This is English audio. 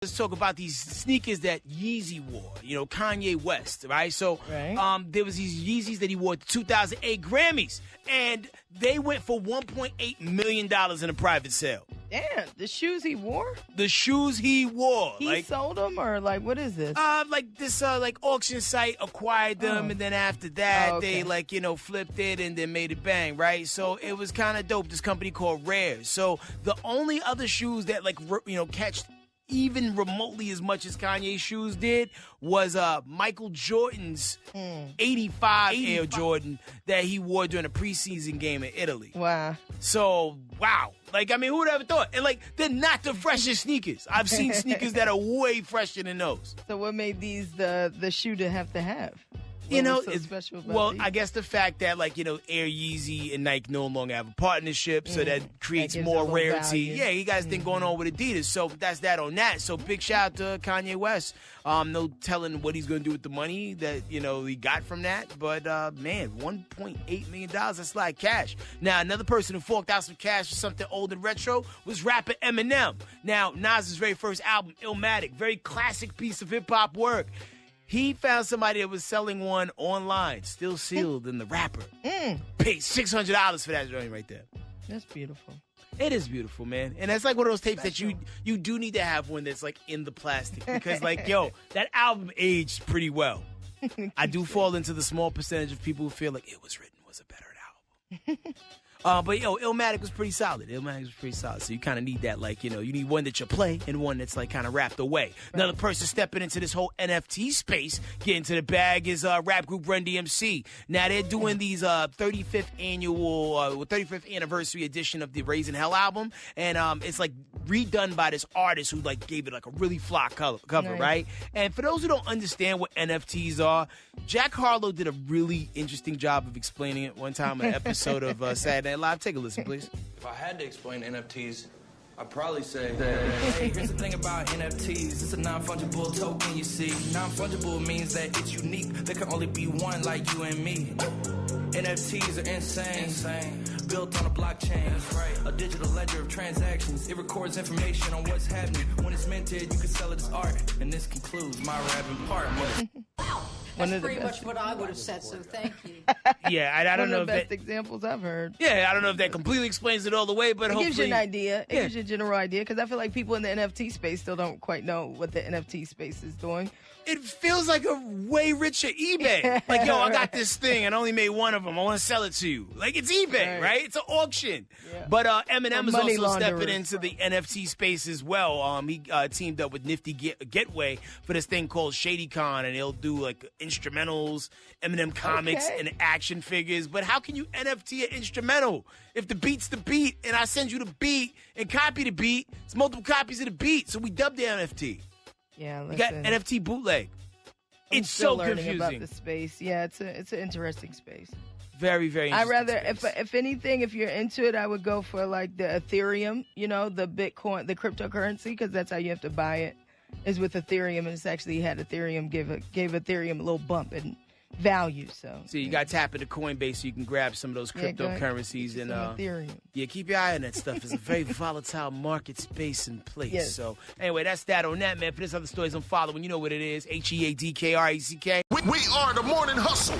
Let's talk about these sneakers that Yeezy wore, Kanye West, right? So there was these Yeezys that he wore at the 2008 Grammys, and they went for $1.8 million in a private sale. Damn, the shoes he wore? The shoes he wore. He sold them, or what is this? This auction site acquired them, and then after that, they flipped it and then made it bang, right? So it was kind of dope. This company called Rare. So the only other shoes that catch even remotely as much as Kanye's shoes did was Michael Jordan's 85 Air Jordan that he wore during a preseason game in Italy. Wow. So, wow. Who would have ever thought? And, they're not the freshest sneakers. I've seen sneakers that are way fresher than those. So what made these the shoe to have? It's special about these? I guess the fact that Air Yeezy and Nike no longer have a partnership, so that creates more rarity. Value. Yeah, you guys think going on with Adidas, so that's that on that. So big shout out to Kanye West. No telling what he's going to do with the money that he got from that, but man, $1.8 million, that's like cash. Now another person who forked out some cash for something old and retro was rapper Eminem. Now Nas's very first album, Illmatic, very classic piece of hip hop work. He found somebody that was selling one online, still sealed in the wrapper. Paid $600 for that joint right there. That's beautiful. It is beautiful, man. And that's one of those tapes that you do need to have one that's in the plastic. Because that album aged pretty well. I do fall into the small percentage of people who feel like It Was Written was a better album. But Illmatic was pretty solid. So you kind of need that, you need one that you play and one that's kind of wrapped away. Right. Another person stepping into this whole NFT space, getting to the bag, is rap group Run DMC. Now they're doing these 35th anniversary edition of the Raising Hell album, and it's redone by this artist who gave it a really fly cover, nice. Right? And for those who don't understand what NFTs are, Jack Harlow did a really interesting job of explaining it one time on an episode of Saturday Night Live. Take a listen, please. If I had to explain NFTs, I'd probably say that, hey, here's the thing about NFTs. It's a non-fungible token, you see. Non-fungible means that it's unique. There can only be one like you and me. NFTs are insane. Built on a blockchain. That's right. A digital ledger of transactions. It records information on what's happening. When it's minted, you can sell it as art. And this concludes my rapping part. That's pretty much what I would have said, so thank you. Yeah, I don't know if that's... One of the best examples I've heard. Yeah, I don't know if that completely explains it all the way, but hopefully... It gives you an idea. It gives you a general idea, because I feel like people in the NFT space still don't quite know what the NFT space is doing. It feels like a way richer eBay. I got this thing and I only made one of them. I want to sell it to you. It's eBay, right? It's an auction. Yeah. But Eminem is also stepping into the NFT space as well. He teamed up with Nifty Getway for this thing called ShadyCon, and he'll do instrumentals, Eminem comics, and action figures. But how can you NFT an instrumental? If the beat's the beat and I send you the beat and copy the beat, it's multiple copies of the beat. So we dubbed the NFT. Yeah, listen. You got NFT bootleg. It's so confusing about the space. Yeah, it's an interesting space. Very, very interesting. I rather, if anything, if you're into it, I would go for the Ethereum, the Bitcoin, the cryptocurrency, because that's how you have to buy it, is with Ethereum, and it's actually had Ethereum gave Ethereum a little bump in value. So you got to tap into Coinbase so you can grab some of those cryptocurrencies and Ethereum. Yeah, keep your eye on that stuff. It's a very volatile market space and place. Yes. So anyway, that's that on that, man. For this other stories I'm following, you know what it is. HEADKRECK. We are the Morning Hustle.